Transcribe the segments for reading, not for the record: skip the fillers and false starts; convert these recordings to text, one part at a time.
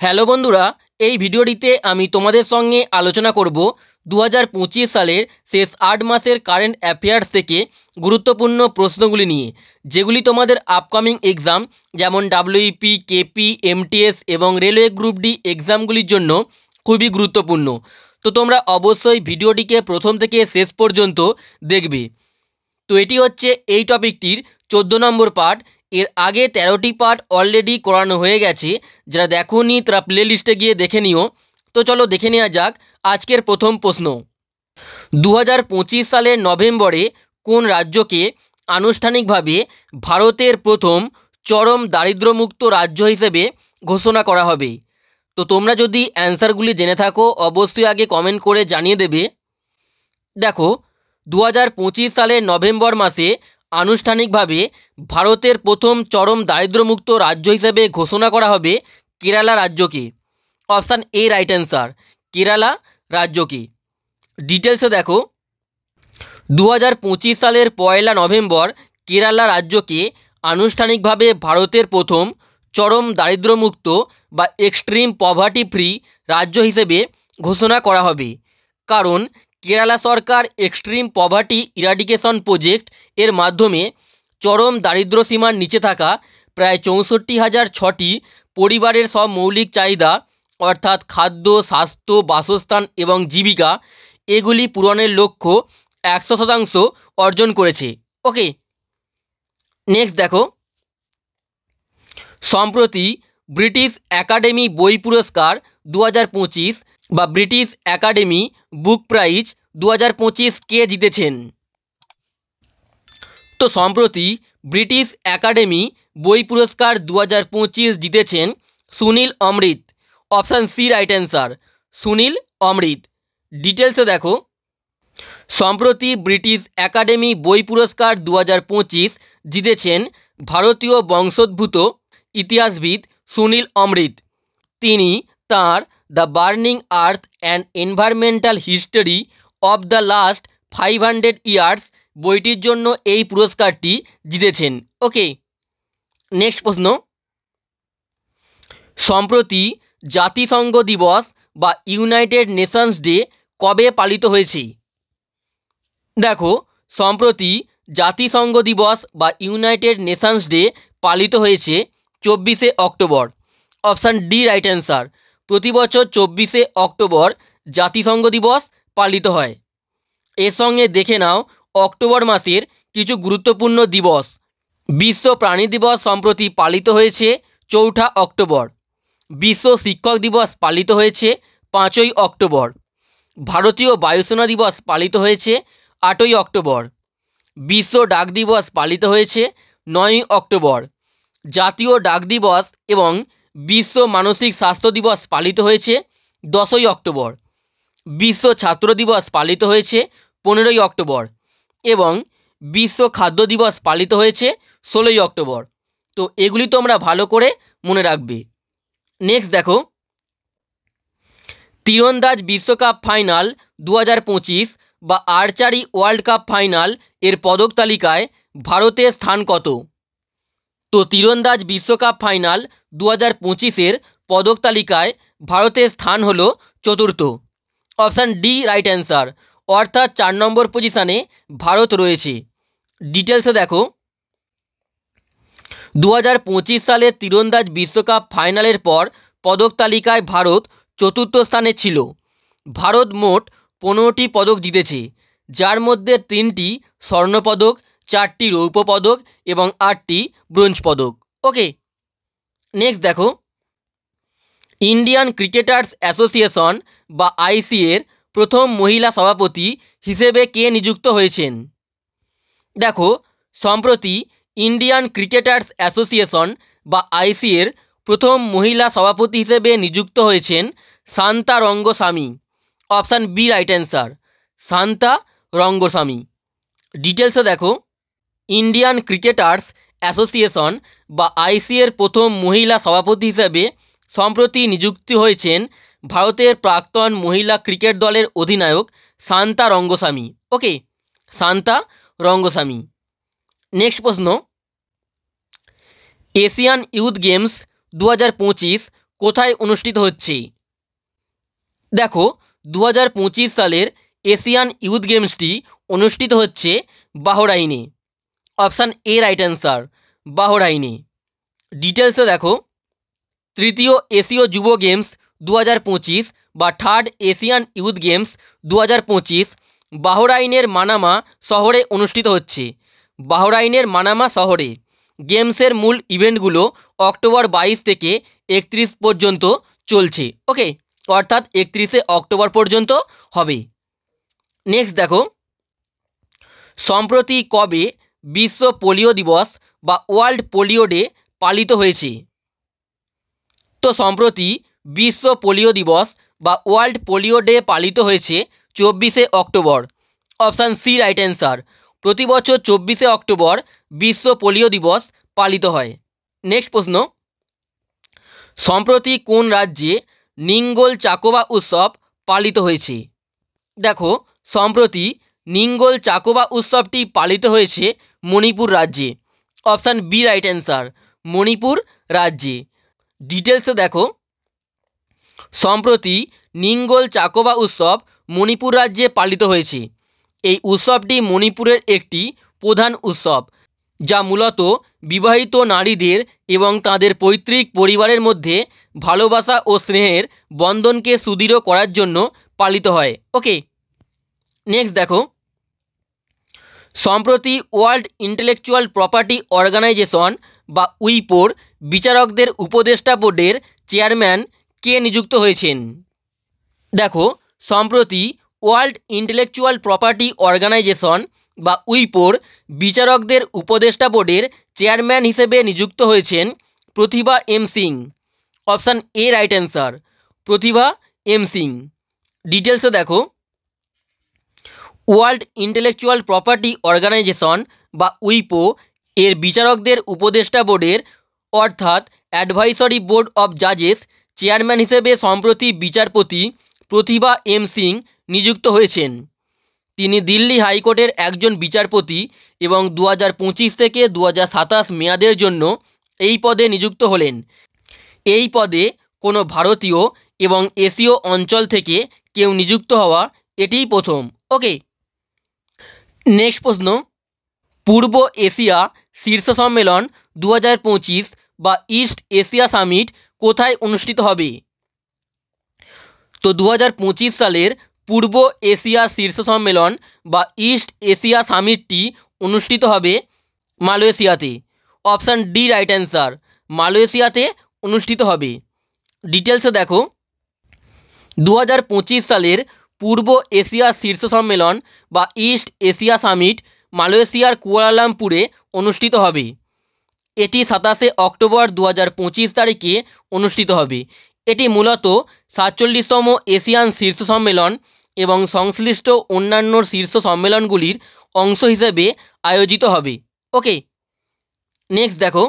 Hello বন্ধুরা, এই ভিডিওটিতে আমি তোমাদের সঙ্গে আলোচনা করব 2025 সালের শেষ 8 মাসের কারেন্ট অ্যাফেয়ার্স থেকে গুরুত্বপূর্ণ প্রশ্নগুলি নিয়ে, যেগুলি তোমাদের আপকামিং এক্সাম যেমন ডাব্লিউপি, কেপি, এমটিএস এবং রেলওয়ে গ্রুপ ডি এক্সামগুলির জন্য খুবই গুরুত্বপূর্ণ। তো তোমরা অবশ্যই ভিডিওটিকে প্রথম থেকে শেষ পর্যন্ত দেখবে। তো এটি হচ্ছে এই টপিকটির 14 নম্বর পার্ট। এর আগে 13টি পার্ট অলরেডি করানো হয়ে গেছে, যারা দেখোনি তারা প্লে লিস্টে গিয়ে দেখে নিও। তো চলো দেখে নেওয়া যাক আজকের প্রথম প্রশ্ন। 2025 সালের নভেম্বরে কোন রাজ্যকে আনুষ্ঠানিকভাবে ভারতের প্রথম চরম দারিদ্র্যমুক্ত রাজ্য হিসেবে ঘোষণা করা হবে? তো তোমরা যদি অ্যান্সারগুলি জেনে থাকো অবশ্যই আগে কমেন্ট করে জানিয়ে দেবে। দেখো, 2025 সালের নভেম্বর মাসে আনুষ্ঠানিকভাবে ভারতের প্রথম চরম দারিদ্র্যমুক্ত রাজ্য হিসেবে ঘোষণা করা হবে কেরালা রাজ্যকে। Option A right answer, Kerala রাজ্যকে। ডিটেলসে দেখো, 2025 সালের 1 নভেম্বর কেরালা রাজ্যকে আনুষ্ঠানিকভাবে ভারতের প্রথম চরম দারিদ্র্যমুক্ত বা এক্সট্রিম পভার্টি ফ্রি রাজ্য হিসেবে ঘোষণা করা হবে। কারণ কেরালা সরকার এক্সট্রিম পভার্টি ইরাডিকেশন প্রজেক্ট এর মাধ্যমে চরম দারিদ্র সীমার নিচে থাকা প্রায় 64,006টি পরিবারের সব মৌলিক চাহিদা অর্থাৎ খাদ্য, স্বাস্থ্য, বাসস্থান এবং জীবিকা এগুলি পূরণের লক্ষ্য 100% অর্জন করেছে। ওকে, নেক্সট দেখো, সম্প্রতি ব্রিটিশ একাডেমি বই পুরস্কার 2025 বা ব্রিটিশ একাডেমি বুক প্রাইজ 2025 কে জিতেছেন? তো সম্প্রতি ব্রিটিশ একাডেমি বই পুরস্কার 2025 জিতেছেন Sunil Amrith. Option C right answer, Sunil Amrith. ডিটেলসে দেখো, সম্প্রতি ব্রিটিশ একাডেমি বই পুরস্কার 2025 জিতেছেন ভারতীয় বংশোদ্ভূত ইতিহাসবিদ সুনীল অমৃত। তিনি তাঁর the burning earth and environmental history of the last 500 years বইটির জন্য এই পুরস্কারটি জিতেছেন। ওকে, নেক্সট প্রশ্ন, সম্প্রতি জাতিসংঘ দিবস বা ইউনাইটেড নেশনস ডে কবে পালিত হয়েছে? দেখো, সম্প্রতি জাতিসংঘ দিবস বা ইউনাইটেড নেশনস ডে পালিত হয়েছে 24শে অক্টোবর। অপশান ডি রাইট অ্যান্সার, প্রতি বছর 24শে অক্টোবর জাতিসংঘ দিবস পালিত হয়। এর সঙ্গে দেখে নাও অক্টোবর মাসের কিছু গুরুত্বপূর্ণ দিবস। বিশ্ব প্রাণী দিবস সম্প্রতি পালিত হয়েছে 4 অক্টোবর। বিশ্ব শিক্ষক দিবস পালিত হয়েছে 5ই অক্টোবর। ভারতীয় বায়ুসেনা দিবস পালিত হয়েছে 8ই অক্টোবর। বিশ্ব ডাক দিবস পালিত হয়েছে 9ই অক্টোবর। জাতীয় ডাক দিবস এবং বিশ্ব মানসিক স্বাস্থ্য দিবস পালিত হয়েছে 10ই অক্টোবর। বিশ্ব ছাত্র দিবস পালিত হয়েছে 15ই অক্টোবর এবং বিশ্ব খাদ্য দিবস পালিত হয়েছে 16ই অক্টোবর। তো এগুলি তোমরা ভালো করে মনে রাখবে। নেক্সট দেখো, তীরন্দাজ বিশ্বকাপ ফাইনাল 2025 বা আর্চারি ওয়ার্ল্ড কাপ ফাইনাল এর পদক তালিকায় ভারতের স্থান কত? তো তীরন্দাজ বিশ্বকাপ ফাইনাল 2025-এর পদক তালিকায় ভারতের স্থান হলো 4র্থ। অপশান ডি রাইট অ্যান্সার, অর্থাৎ 4 নম্বর পজিশানে ভারত রয়েছে। ডিটেলসে দেখো, 2025 সালে তীরন্দাজ বিশ্বকাপ ফাইনালের পর পদক তালিকায় ভারত 4র্থ স্থানে ছিল। ভারত মোট 15টি পদক জিতেছে, যার মধ্যে 3টি স্বর্ণপদক, 4টি রৌপ্য পদক এবং 8টি ব্রোঞ্জ পদক। ওকে, নেক্সট দেখো, ইন্ডিয়ান ক্রিকেটার্স অ্যাসোসিয়েশন বা আইসিএর প্রথম মহিলা সভাপতি হিসেবে কে নিযুক্ত হয়েছেন? দেখো, সম্প্রতি ইন্ডিয়ান ক্রিকেটার্স অ্যাসোসিয়েশন বা আইসিএর প্রথম মহিলা সভাপতি হিসেবে নিযুক্ত হয়েছেন Shanta Rangaswamy. Option B right answer, Shanta Rangaswamy. ডিটেলসে দেখো, ইন্ডিয়ান ক্রিকেটার্স অ্যাসোসিয়েশন বা আইসিএর প্রথম মহিলা সভাপতি হিসেবে সম্প্রতি নিযুক্ত হয়েছেন ভারতের প্রাক্তন মহিলা ক্রিকেট দলের অধিনায়ক শান্তা রঙ্গস্বামী। ওকে, শান্তা রঙ্গস্বামী। নেক্সট প্রশ্ন, এশিয়ান ইউথ গেমস 2025 কোথায় অনুষ্ঠিত হচ্ছে? দেখো 2025 সালের এশিয়ান ইউথ গেমসটি অনুষ্ঠিত হচ্ছে বাহরাইনে। অপশান এ রাইট অ্যান্সার, বাহরাইনে। ডিটেলসে দেখো, তৃতীয় এশীয় যুব গেমস 2025 বা থার্ড এশিয়ান ইউথ গেমস 2025 বাহরাইনের মানামা শহরে অনুষ্ঠিত হচ্ছে। বাহরাইনের মানামা শহরে গেমসের মূল ইভেন্টগুলো অক্টোবর 22 থেকে 31 পর্যন্ত চলছে। ওকে, অর্থাৎ 31শে অক্টোবর পর্যন্ত হবে। নেক্সট দেখো, সম্প্রতি কবে বিশ্ব পোলিও দিবস বা ওয়ার্ল্ড পোলিও ডে পালিত হয়েছে? তো সম্প্রতি বিশ্ব পোলিও দিবস বা ওয়ার্ল্ড পোলিও ডে পালিত হয়েছে 24শে অক্টোবর। অপশান সি রাইট অ্যান্সার, প্রতি বছর 24শে অক্টোবর বিশ্ব পোলিও দিবস পালিত হয়। নেক্সট প্রশ্ন, সম্প্রতি কোন রাজ্যে নিঙ্গল চাকোবা উৎসব পালিত হয়েছে? দেখো, সম্প্রতি নিঙ্গল চাকোবা উৎসবটি পালিত হয়েছে মণিপুর রাজ্যে। Option B right answer, Manipur রাজ্যে। ডিটেলসে দেখো, সম্প্রতি নিঙ্গল চাকোবা উৎসব মণিপুর রাজ্যে পালিত হয়েছে। এই উৎসবটি মণিপুরের একটি প্রধান উৎসব, যা মূলত বিবাহিত নারীদের এবং তাদের পৈতৃক পরিবারের মধ্যে ভালোবাসা ও স্নেহের বন্ধনকে সুদৃঢ় করার জন্য পালিত হয়। ওকে, নেক্সট দেখো, সম্প্রতি ওয়ার্ল্ড ইন্টেলেকচুয়াল প্রপার্টি অর্গানাইজেশন বা উইপোর বিচারকদের উপদেষ্টা বোর্ডের চেয়ারম্যান কে নিযুক্ত হয়েছেন? দেখো, সম্প্রতি ওয়ার্ল্ড ইন্টেলেকচুয়াল প্রপার্টি অর্গানাইজেশন বা উইপোর বিচারকদের উপদেষ্টা বোর্ডের চেয়ারম্যান হিসেবে নিযুক্ত হয়েছেন Pratibha M Singh. Option A right answer, Pratibha M Singh. ডিটেলসে দেখো, ওয়ার্ল্ড ইন্টেলেকচুয়াল প্রপার্টি অর্গানাইজেশন বা উইপো এর বিচারকদের উপদেষ্টা বোর্ডের অর্থাৎ অ্যাডভাইসরি বোর্ড অব জাজেস চেয়ারম্যান হিসেবে সম্প্রতি বিচারপতি প্রতিভা এম সিং নিযুক্ত হয়েছেন। তিনি দিল্লি হাইকোর্টের একজন বিচারপতি এবং 2025 থেকে 2027 মেয়াদের জন্য এই পদে নিযুক্ত হলেন। এই পদে কোনো ভারতীয় এবং এশীয় অঞ্চল থেকে কেউ নিযুক্ত হওয়া এটিই প্রথম। ওকে, নেক্সট প্রশ্ন, পূর্ব এশিয়া শীর্ষ সম্মেলন 2025 বা ইস্ট এশিয়া সামিট কোথায় অনুষ্ঠিত হবে? তো 2025 সালের পূর্ব এশিয়া শীর্ষ সম্মেলন বা ইস্ট এশিয়া সামিটটি অনুষ্ঠিত হবে মালয়েশিয়াতে। অপশান ডি রাইট অ্যান্সার, মালয়েশিয়াতে অনুষ্ঠিত হবে। ডিটেলসে দেখো, 2025 সালের পূর্ব এশিয়া শীর্ষ সম্মেলন বা ইস্ট এশিয়া সামিট মালয়েশিয়ার কুয়ালালামপুরে অনুষ্ঠিত হবে। এটি 27শে অক্টোবর 2025 তারিখে অনুষ্ঠিত হবে। এটি মূলত 47তম এশিয়ান শীর্ষ সম্মেলন এবং সংশ্লিষ্ট অন্যান্য শীর্ষ সম্মেলনগুলির অংশ হিসেবে আয়োজিত হবে। ওকে, নেক্সট দেখো,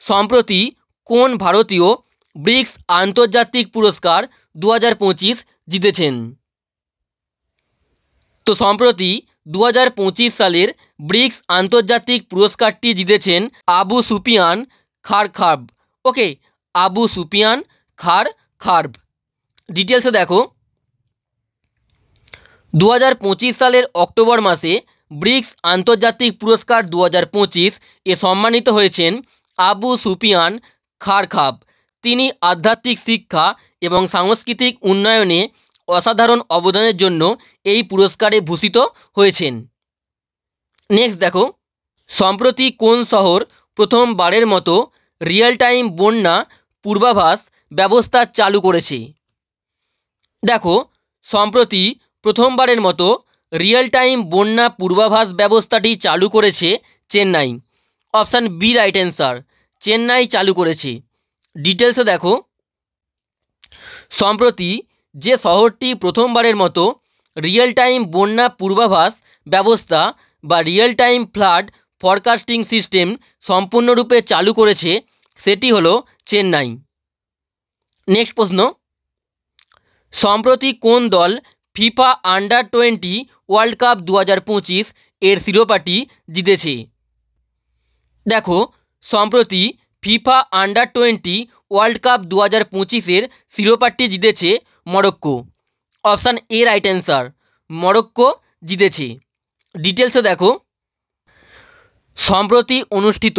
সম্প্রতি কোন ভারতীয় ব্রিক্স আন্তর্জাতিক পুরস্কার 2025 জিতেছেন? তো সম্প্রতি 2025 সালের ব্রিক্স আন্তর্জাতিক পুরস্কারটি জিতেছেন আবু সুফিয়ান খারখার্ভ। ওকে, আবু সুফিয়ান খারখার্ভ। ডিটেলসে দেখো, 2025 সালের অক্টোবর মাসে ব্রিক্স আন্তর্জাতিক পুরস্কার 2025 এ সম্মানিত হয়েছেন আবু সুফিয়ান খারখার্ভ। তিনি আধ্যাত্মিক শিক্ষা এবং সাংস্কৃতিক উন্নয়নে অসাধারণ অবদানের জন্য এই পুরস্কারে ভূষিত হয়েছেন। নেক্সট দেখো, সম্প্রতি কোন শহর প্রথমবারের মতো রিয়েল টাইম বন্যা পূর্বাভাস ব্যবস্থা চালু করেছে? দেখো, সম্প্রতি প্রথমবারের মতো রিয়েল টাইম বন্যা পূর্বাভাস ব্যবস্থাটি চালু করেছে Chennai. Option B right answer, Chennai চালু করেছে। ডিটেলসে দেখো, সম্প্রতি যে শহরটি প্রথমবারের মতো রিয়েল টাইম বন্যা পূর্বাভাস ব্যবস্থা বা real time flood forecasting system সম্পূর্ণরূপে চালু করেছে সেটি হলো চেন্নাই। নেক্সট প্রশ্ন, সম্প্রতি কোন দল ফিফা আন্ডার-20 ওয়ার্ল্ড কাপ 2025 এর শিরোপাটি জিতেছে? দেখো, সম্প্রতি ফিফা আন্ডার-20 ওয়ার্ল্ড কাপ 2025-এর শিরোপাটি জিতেছে Morocco. Option A right answer, Morocco জিতেছে। ডিটেলসে দেখো, সম্প্রতি অনুষ্ঠিত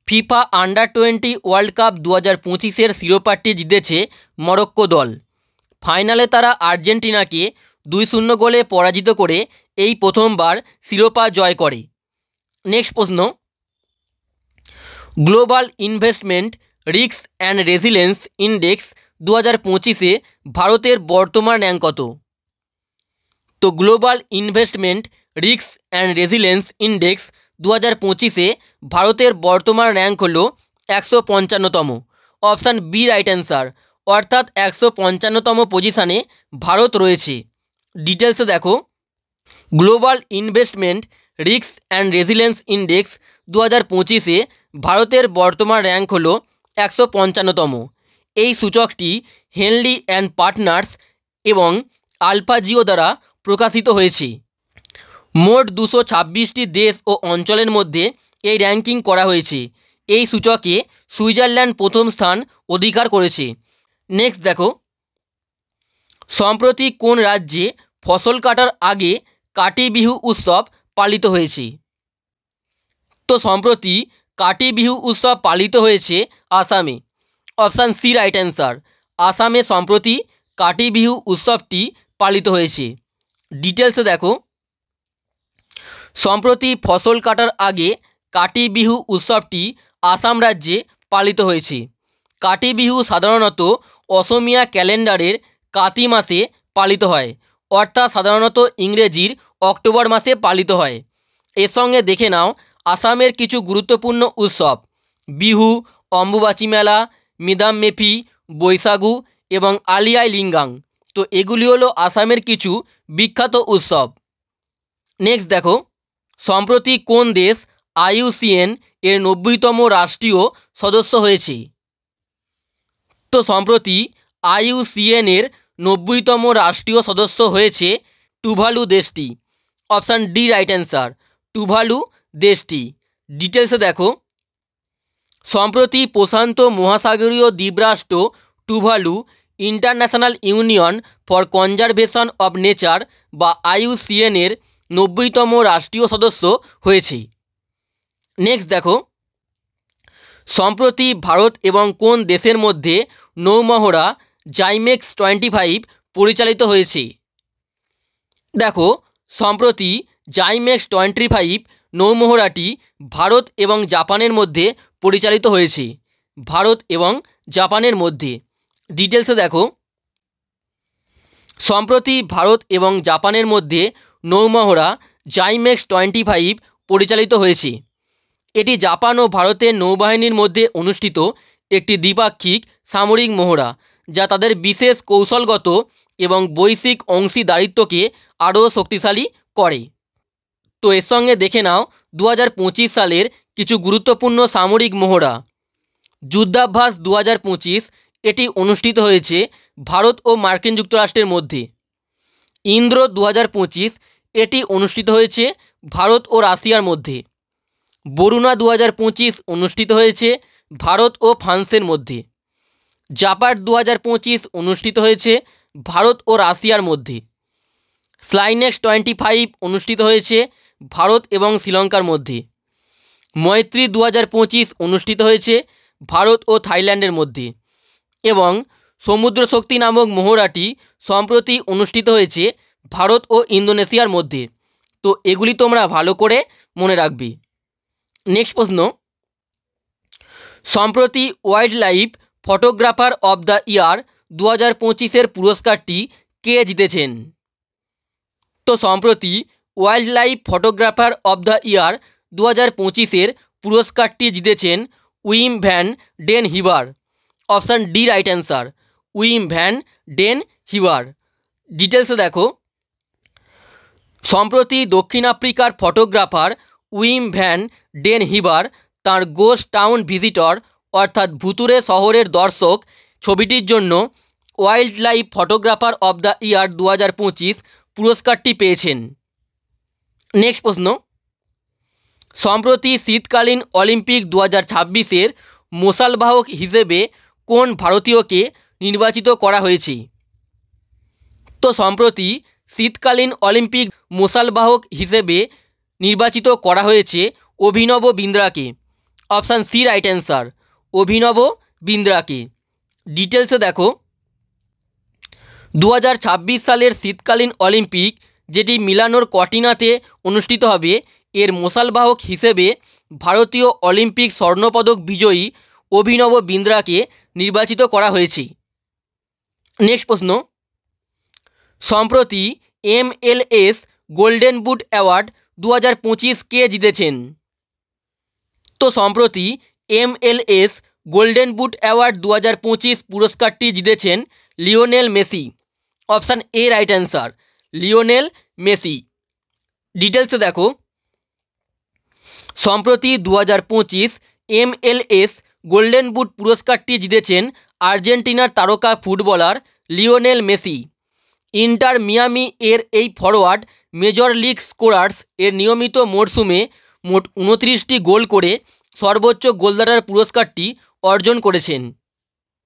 ফিফা আন্ডার-20 ওয়ার্ল্ড কাপ 2025-এর শিরোপাটি জিতেছে মরক্কো দল। ফাইনালে তারা আর্জেন্টিনাকে 2-0 গোলে পরাজিত করে এই প্রথমবার শিরোপা জয় করে। নেক্সট প্রশ্ন, global investment risk and resilience index 2025-এ ভারতের বর্তমান র্যাঙ্ক কত? তো global investment risk and resilience index 2025-এ ভারতের বর্তমান র্যাঙ্ক হল 155তম। অপশান বি রাইট অ্যান্সার, অর্থাৎ 155তম পজিশানে ভারত রয়েছে। ডিটেলসে দেখো, global investment risk and resilience index 2025-এ ভারতের বর্তমান র্যাঙ্ক হল 155তম। এই সূচকটি হেনলি অ্যান্ড পার্টনার্স এবং আলফাজিও দ্বারা প্রকাশিত হয়েছে। মোট 226টি দেশ ও অঞ্চলের মধ্যে এই র্যাঙ্কিং করা হয়েছে। এই সূচকে সুইজারল্যান্ড প্রথম স্থান অধিকার করেছে। নেক্সট দেখো, সম্প্রতি কোন রাজ্যে ফসল কাটার আগে কাটি বিহু উৎসব পালিত হয়েছে? তো সম্প্রতি কাটি বিহু উৎসব পালিত হয়েছে আসামে। অপশান সি রাইট অ্যান্সার, আসামে সম্প্রতি কাটি বিহু উৎসবটি পালিত হয়েছে। ডিটেলসে দেখো, সম্প্রতি ফসল কাটার আগে কাটি বিহু উৎসবটি আসাম রাজ্যে পালিত হয়েছে। কাটি বিহু সাধারণত অসমীয়া ক্যালেন্ডারের কাতি মাসে পালিত হয়, অর্থাৎ সাধারণত ইংরেজির অক্টোবর মাসে পালিত হয়। এর সঙ্গে দেখে নাও আসামের কিছু গুরুত্বপূর্ণ উৎসব: বিহু, অম্বুবাচী মেলা, মিদাম মেফি, বৈশাগু এবং আলি আই লিগাং। তো এগুলি হলো আসামের কিছু বিখ্যাত উৎসব। নেক্সট দেখো, সম্প্রতি কোন দেশ IUCN এর 90তম রাষ্ট্রীয় সদস্য হয়েছে? তো সম্প্রতি IUCN এর 90তম রাষ্ট্রীয় সদস্য হয়েছে টুভালু দেশটি। Option D right answer, Tuvalu দেশটি। ডিটেলসে দেখো, সম্প্রতি প্রশান্ত মহাসাগরীয় দ্বীপরাষ্ট্র Tuvalu International Union for Conservation of Nature বা IUCN এর 90তম রাষ্ট্রীয় সদস্য হয়েছে। নেক্সট দেখো, সম্প্রতি ভারত এবং কোন দেশের মধ্যে নৌমহড়া জাইমেক্স 25 পরিচালিত হয়েছে? দেখো, সম্প্রতি জাইমেক্স 25 নৌমহড়াটি ভারত এবং জাপানের মধ্যে পরিচালিত হয়েছে। ভারত এবং জাপানের মধ্যে। ডিটেলসে দেখো, সম্প্রতি ভারত এবং জাপানের মধ্যে নৌমহড়া জাইমেক্স 25 পরিচালিত হয়েছে। এটি জাপান ও ভারতের নৌবাহিনীর মধ্যে অনুষ্ঠিত একটি দ্বিপাক্ষিক সামরিক মহড়া, যা তাদের বিশেষ কৌশলগত এবং বৈশ্বিক অংশীদারিত্বকে আরও শক্তিশালী করে। তো এর সঙ্গে দেখে নাও 2025 সালের কিছু গুরুত্বপূর্ণ সামরিক মহড়া। যুদ্ধাভ্যাস 2025 এটি অনুষ্ঠিত হয়েছে ভারত ও মার্কিন যুক্তরাষ্ট্রের মধ্যে। ইন্দ্র 2025 এটি অনুষ্ঠিত হয়েছে ভারত ও রাশিয়ার মধ্যে। বরুণা 2025 অনুষ্ঠিত হয়েছে ভারত ও ফ্রান্সের মধ্যে। জাপার 2025 অনুষ্ঠিত হয়েছে ভারত ও রাশিয়ার মধ্যে। স্লাইনেক্স 25 অনুষ্ঠিত হয়েছে ভারত এবং শ্রীলঙ্কার মধ্যে। মৈত্রী 2025 অনুষ্ঠিত হয়েছে ভারত ও থাইল্যান্ডের মধ্যে। এবং সমুদ্র শক্তি নামক মহড়াটি সম্প্রতি অনুষ্ঠিত হয়েছে ভারত ও ইন্দোনেশিয়ার মধ্যে। তো এগুলি তোমরা ভালো করে মনে রাখবে। নেক্সট প্রশ্ন, সম্প্রতি wild life photographer of the year 2025-এর পুরস্কারটি কে জিতেছেন? তো সম্প্রতি wild life photographer of the year 2025-এর পুরস্কারটি জিতেছেন Wim van den Heever. Option D right answer, Wim van den Heever. ডিটেলসে দেখো, সম্প্রতি দক্ষিণ আফ্রিকার photographer Wim van den Heever তাঁর গোস্ট টাউন ভিজিটর অর্থাৎ ভুতুরে শহরের দর্শক ছবিটির জন্য wild life photographer of the ইয়ার 2025 পুরস্কারটি পেয়েছেন। নেক্সট প্রশ্ন, সম্প্রতি শীতকালীন অলিম্পিক 2026-এর মশালবাহক হিসেবে কোন ভারতীয়কে নির্বাচিত করা হয়েছে? তো সম্প্রতি শীতকালীন অলিম্পিক মশালবাহক হিসেবে নির্বাচিত করা হয়েছে অভিনব বিন্দ্রাকে। অপশান সি রাইট অ্যান্সার, অভিনব বিন্দ্রাকে। ডিটেলসে দেখো, 2026 সালের শীতকালীন অলিম্পিক যেটি মিলানোর কর্টিনাতে অনুষ্ঠিত হবে, এর মশালবাহক হিসেবে ভারতীয় অলিম্পিক স্বর্ণপদক বিজয়ী অভিনব বিন্দ্রাকে নির্বাচিত করা হয়েছে। নেক্সট প্রশ্ন, সম্প্রতি MLS গোল্ডেন বুট অ্যাওয়ার্ড 2025 কে জিতেছেন? তো সম্প্রতি MLS গোল্ডেন বুট অ্যাওয়ার্ড 2025 পুরস্কারটি জিতেছেন Lionel Messi. Option A right answer, Lionel Messi. ডিটেলসে দেখো, সম্প্রতি 2025 MLS গোল্ডেন বুট পুরস্কারটি জিতেছেন আর্জেন্টিনার তারকা footballer Lionel Messi. Inter Miami এর এই ফরওয়ার্ড মেজর লিগ স্কোরার্স এর নিয়মিত মরশুমে মোট 29টি গোল করে সর্বোচ্চ গোলদাতার পুরস্কারটি অর্জন করেছেন।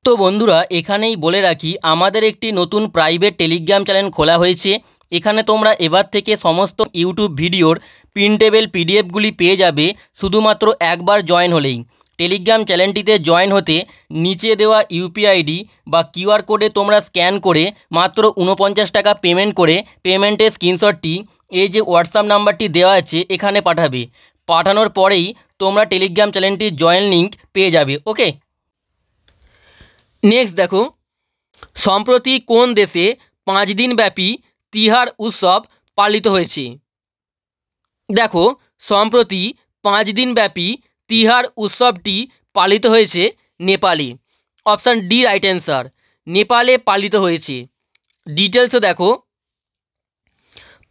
তো বন্ধুরা, এখানেই বলে রাখি, আমাদের একটি নতুন প্রাইভেট টেলিগ্রাম চ্যানেল খোলা হয়েছে। এখানে তোমরা এবার থেকে সমস্ত ইউটিউব ভিডিওর প্রিন্টেবল পিডিএফগুলি পেয়ে যাবে শুধুমাত্র একবার জয়েন হলেই। টেলিগ্রাম চ্যানেলটিতে জয়েন হতে নিচে দেওয়া ইউপিআইডি বা কিউআর কোডে তোমরা স্ক্যান করে মাত্র 49 টাকা পেমেন্ট করে পেমেন্টের স্ক্রিনশটটি এই যে হোয়াটসঅ্যাপ নাম্বারটি দেওয়া আছে এখানে পাঠাবে। পাঠানোর পরেই তোমরা টেলিগ্রাম চ্যানেলটির জয়েন লিঙ্ক পেয়ে যাবে। ওকে, নেক্সট দেখো, সম্প্রতি কোন দেশে 5 দিনব্যাপী তিহার উৎসব পালিত হয়েছে? দেখো, সম্প্রতি 5 দিনব্যাপী তিহার উৎসবটি পালিত হয়েছে নেপালে। অপশান ডি রাইট অ্যান্সার, নেপালে পালিত হয়েছে। ডিটেলসে দেখো,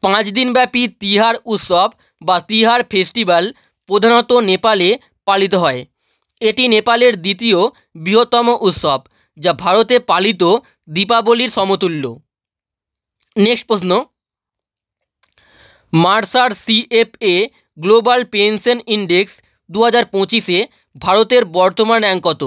5 দিনব্যাপী তিহার উৎসব বা তিহার ফেস্টিভ্যাল প্রধানত নেপালে পালিত হয়। এটি নেপালের দ্বিতীয় বৃহত্তম উৎসব, যা ভারতে পালিত দীপাবলির সমতুল্য। নেক্সট প্রশ্ন, মার্সার CFA গ্লোবাল পেনশন ইন্ডেক্স 2025-এ ভারতের বর্তমান র্যাঙ্ক কত?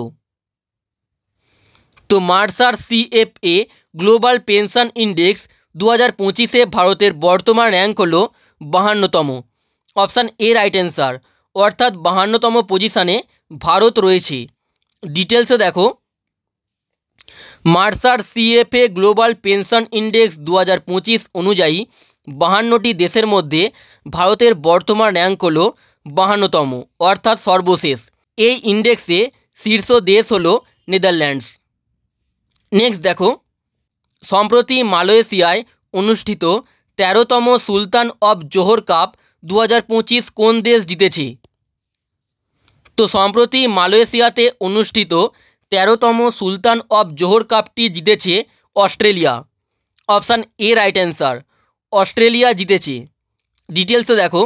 তো মার্সার CFA গ্লোবাল পেনশন ইন্ডেক্স 2025-এ ভারতের বর্তমান র্যাঙ্ক হলো 52তম। অপশান এ রাইট অ্যান্সার, অর্থাৎ 52তম পজিশানে ভারত রয়েছে। ডিটেলসে দেখো, মার্সার CFA গ্লোবাল পেনশন ইন্ডেক্স 2025 অনুযায়ী 52টি দেশের মধ্যে ভারতের বর্তমান র্যাঙ্ক হলো 52তম, অর্থাৎ সর্বশেষ। এই ইন্ডেক্সে শীর্ষ দেশ হলো নেদারল্যান্ডস। নেক্সট দেখো, সম্প্রতি মালয়েশিয়ায় অনুষ্ঠিত 13তম সুলতান অব জোহর কাপ 2025 কোন দেশ জিতেছে? তো সম্প্রতি মালয়েশিয়াতে অনুষ্ঠিত 13তম সুলতান অব জোহর কাপটি জিতেছে Australia. Option A right answer, Australia জিতেছে। ডিটেলসে দেখো,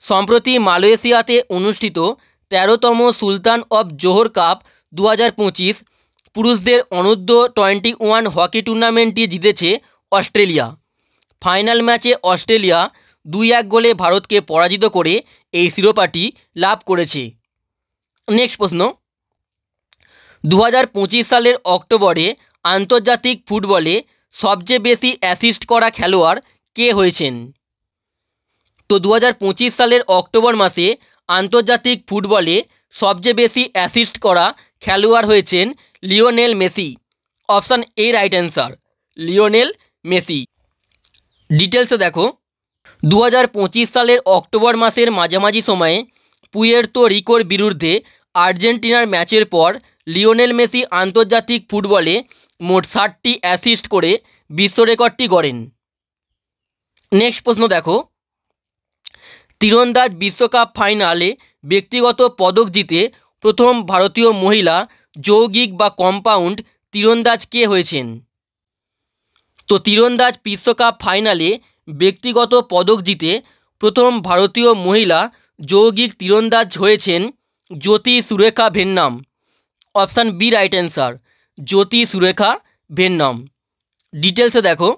সম্প্রতি মালয়েশিয়াতে অনুষ্ঠিত 13তম সুলতান অব জোহর কাপ 2025 পুরুষদের অনূর্ধ্ব 21 হকি টুর্নামেন্টটি জিতেছে অস্ট্রেলিয়া। ফাইনাল ম্যাচে অস্ট্রেলিয়া 2-1 গোলে ভারতকে পরাজিত করে এই শিরোপাটি লাভ করেছে। নেক্সট প্রশ্ন, 2025 সালের অক্টোবরে আন্তর্জাতিক ফুটবলে সবচেয়ে বেশি অ্যাসিস্ট করা খেলোয়াড় কে হয়েছেন? তো 2025 সালের অক্টোবর মাসে আন্তর্জাতিক ফুটবলে সবচেয়ে বেশি অ্যাসিস্ট করা খেলোয়াড় হয়েছেন Lionel Messi. Option A right answer, Lionel Messi. ডিটেলসে দেখো, 2025 সালের অক্টোবর মাসের মাঝামাঝি সময়ে পুয়ের্তো রিকোর বিরুদ্ধে আর্জেন্টিনার ম্যাচের পর লিওনেল মেসি আন্তর্জাতিক ফুটবলে মোট 60টি অ্যাসিস্ট করে বিশ্ব রেকর্ডটি গড়েন। নেক্সট প্রশ্ন দেখো, তীরন্দাজ বিশ্বকাপ ফাইনালে ব্যক্তিগত পদক জিতে প্রথম ভারতীয় মহিলা যৌগিক বা কম্পাউন্ড তীরন্দাজ কে হয়েছেন? তো তীরন্দাজ বিশ্বকাপ ফাইনালে ব্যক্তিগত পদক জিতে প্রথম ভারতীয় মহিলা যৌগিক তীরন্দাজ হয়েছেন Jyothi Surekha Vennam. Option B right answer, Jyothi Surekha Vennam. ডিটেলসে দেখো,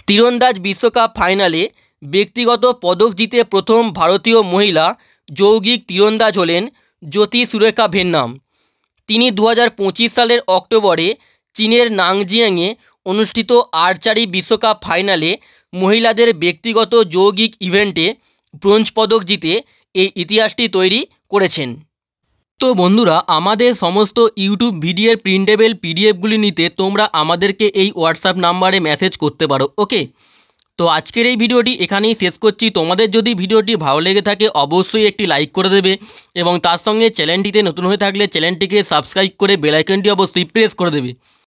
তীরন্দাজ বিশ্বকাপ ফাইনালে ব্যক্তিগত পদক জিতে প্রথম ভারতীয় মহিলা যৌগিক তীরন্দাজ হলেন জ্যোতি সুরেখা ভেন্নাম। তিনি 2025 সালের অক্টোবরে চীনের নাংজিয়াংয়ে অনুষ্ঠিত আর্চারি বিশ্বকাপ ফাইনালে মহিলাদের ব্যক্তিগত যৌগিক ইভেন্টে ব্রোঞ্জ পদক জিতে এই ইতিহাসটি তৈরি করেছেন। তো বন্ধুরা, আমাদের সমস্ত ইউটিউব ভিডিওর প্রিন্টেবল পিডিএফগুলি নিতে তোমরা আমাদেরকে এই হোয়াটসঅ্যাপ নাম্বারে মেসেজ করতে পারো। ওকে, তো আজকের এই ভিডিওটি এখানেই শেষ করছি। তোমাদের যদি ভিডিওটি ভালো লেগে থাকে অবশ্যই একটি লাইক করে দেবে এবং তার সঙ্গে চ্যানেলটিতে নতুন হয়ে থাকলে চ্যানেলটিকে সাবস্ক্রাইব করে বেল আইকনটি অবশ্যই প্রেস করে দেবে।